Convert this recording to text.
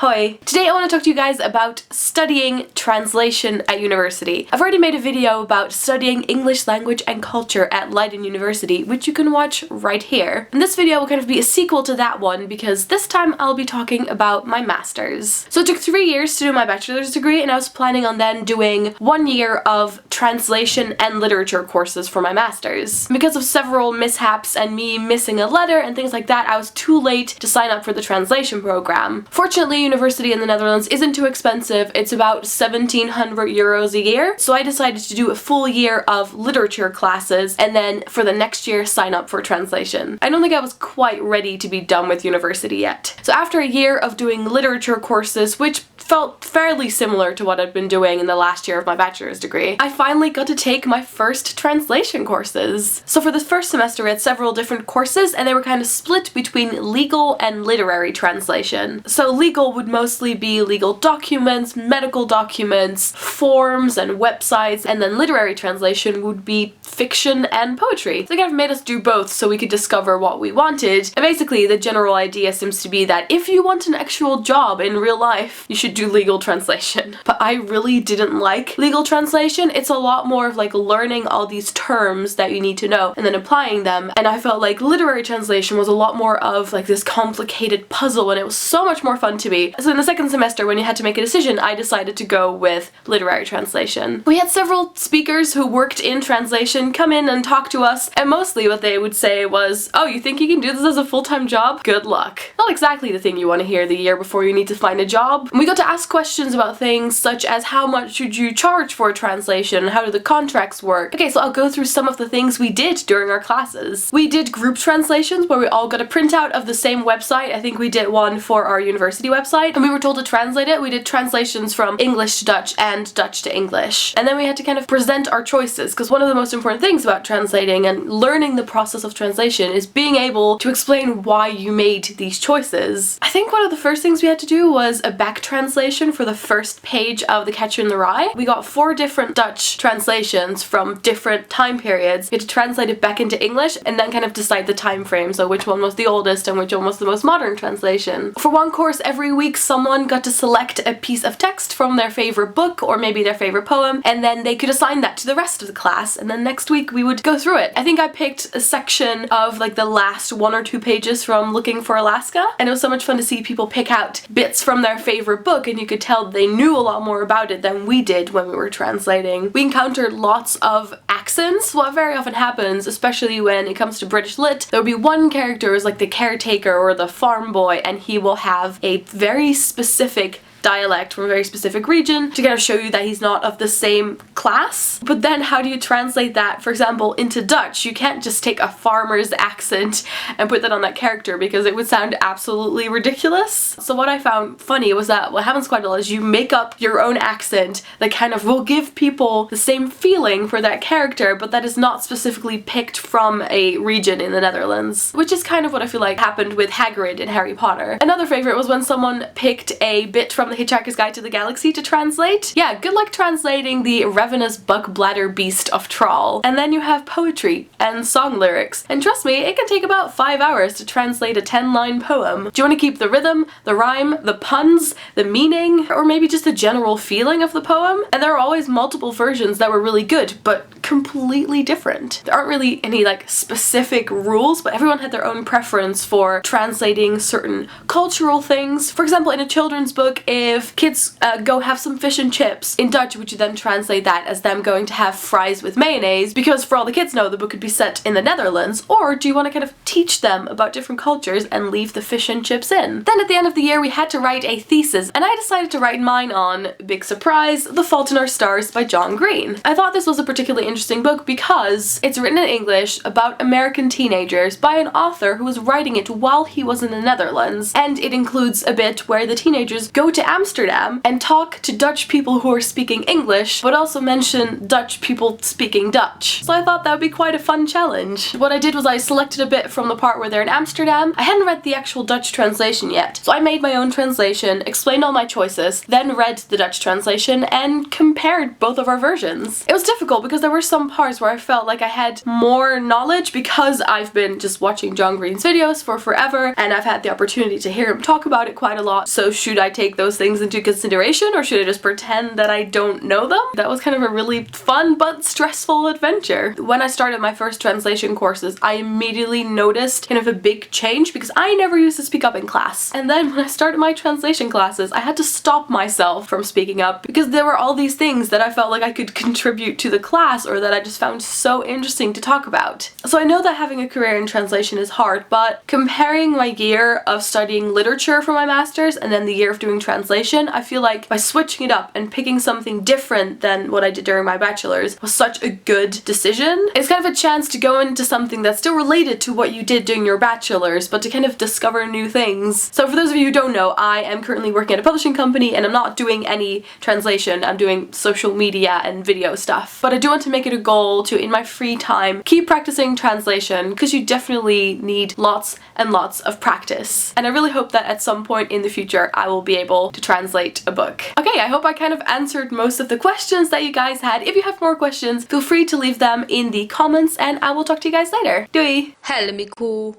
Hoi! Today I want to talk to you guys about studying translation at university. I've already made a video about studying English language and culture at Leiden University, which you can watch right here. And this video will kind of be a sequel to that one because this time I'll be talking about my master's. So it took 3 years to do my bachelor's degree, and I was planning on then doing 1 year of translation and literature courses for my master's. Because of several mishaps and me missing a letter and things like that, I was too late to sign up for the translation program. Fortunately, university in the Netherlands isn't too expensive. It's about 1,700 euros a year. So I decided to do a full year of literature classes and then for the next year sign up for translation. I don't think I was quite ready to be done with university yet. So after a year of doing literature courses, which felt fairly similar to what I'd been doing in the last year of my bachelor's degree, I finally got to take my first translation courses. So for the first semester we had several different courses and they were kind of split between legal and literary translation. So legal would mostly be legal documents, medical documents, forms and websites, and then literary translation would be fiction and poetry. So they kind of made us do both so we could discover what we wanted. And basically the general idea seems to be that if you want an actual job in real life, you should do legal translation. But I really didn't like legal translation. It's a lot more of like learning all these terms that you need to know and then applying them. And I felt like literary translation was a lot more of like this complicated puzzle, and it was so much more fun to me. So in the second semester when you had to make a decision, I decided to go with literary translation. We had several speakers who worked in translation come in and talk to us, and mostly what they would say was, "Oh, you think you can do this as a full-time job? Good luck." Not exactly the thing you want to hear the year before you need to find a job. And we got to ask questions about things such as how much should you charge for a translation, how do the contracts work. Okay, so I'll go through some of the things we did during our classes. We did group translations where we all got a printout of the same website. I think we did one for our university website, and we were told to translate it. We did translations from English to Dutch and Dutch to English. And then we had to kind of present our choices, because one of the most important things about translating and learning the process of translation is being able to explain why you made these choices. I think one of the first things we had to do was a back translation for the first page of The Catcher in the Rye. We got 4 different Dutch translations from different time periods. We had to translate it back into English and then kind of decide the time frame, so which one was the oldest and which one was the most modern translation. For one course every week someone got to select a piece of text from their favorite book or maybe their favorite poem, and then they could assign that to the rest of the class, and then next week we would go through it. I think I picked a section of like the last 1 or 2 pages from Looking for Alaska, and it was so much fun to see people pick out bits from their favorite book, and you could tell they knew a lot more about it than we did when we were translating. We encountered lots of accents. What very often happens, especially when it comes to British lit, there'll be one character who's like the caretaker or the farm boy, and he will have a very specific dialect from a very specific region to kind of show you that he's not of the same class. But then how do you translate that, for example, into Dutch? You can't just take a farmer's accent and put that on that character because it would sound absolutely ridiculous. So what I found funny was that what happens quite a lot is you make up your own accent that kind of will give people the same feeling for that character, but that is not specifically picked from a region in the Netherlands, which is kind of what I feel like happened with Hagrid in Harry Potter. Another favorite was when someone picked a bit from The Hitchhiker's Guide to the Galaxy to translate. Yeah, good luck translating the ravenous buck bladder beast of Trawl. And then you have poetry and song lyrics. And trust me, it can take about 5 hours to translate a 10-line poem. Do you want to keep the rhythm, the rhyme, the puns, the meaning, or maybe just the general feeling of the poem? And there are always multiple versions that were really good, but completely different. There aren't really any like specific rules, but everyone had their own preference for translating certain cultural things. For example, in a children's book, if kids go have some fish and chips, in Dutch would you then translate that as them going to have fries with mayonnaise, because for all the kids know the book could be set in the Netherlands, or do you want to kind of teach them about different cultures and leave the fish and chips in? Then at the end of the year we had to write a thesis, and I decided to write mine on, big surprise, The Fault in Our Stars by John Green. I thought this was a particularly interesting book because it's written in English about American teenagers by an author who was writing it while he was in the Netherlands, and it includes a bit where the teenagers go to Amsterdam and talk to Dutch people who are speaking English, but also mention Dutch people speaking Dutch. So I thought that would be quite a fun challenge. What I did was I selected a bit from the part where they're in Amsterdam. I hadn't read the actual Dutch translation yet, so I made my own translation, explained all my choices, then read the Dutch translation and compared both of our versions. It was difficult because there were some parts where I felt like I had more knowledge because I've been just watching John Green's videos for forever and I've had the opportunity to hear him talk about it quite a lot. So should I take those things into consideration or should I just pretend that I don't know them? That was kind of a really fun but stressful adventure. When I started my first translation courses, I immediately noticed kind of a big change because I never used to speak up in class. And then when I started my translation classes, I had to stop myself from speaking up because there were all these things that I felt like I could contribute to the class or that I just found so interesting to talk about. So I know that having a career in translation is hard, but comparing my year of studying literature for my master's and then the year of doing translation, I feel like by switching it up and picking something different than what I did during my bachelor's was such a good decision. It's kind of a chance to go into something that's still related to what you did during your bachelor's, but to kind of discover new things. So for those of you who don't know, I am currently working at a publishing company and I'm not doing any translation. I'm doing social media and video stuff. But I do want to make it a goal to, in my free time, keep practicing translation because you definitely need lots and lots of practice. And I really hope that at some point in the future I will be able to translate a book. Okay, I hope I kind of answered most of the questions that you guys had. If you have more questions, feel free to leave them in the comments and I will talk to you guys later. Doei! Hello, me cool.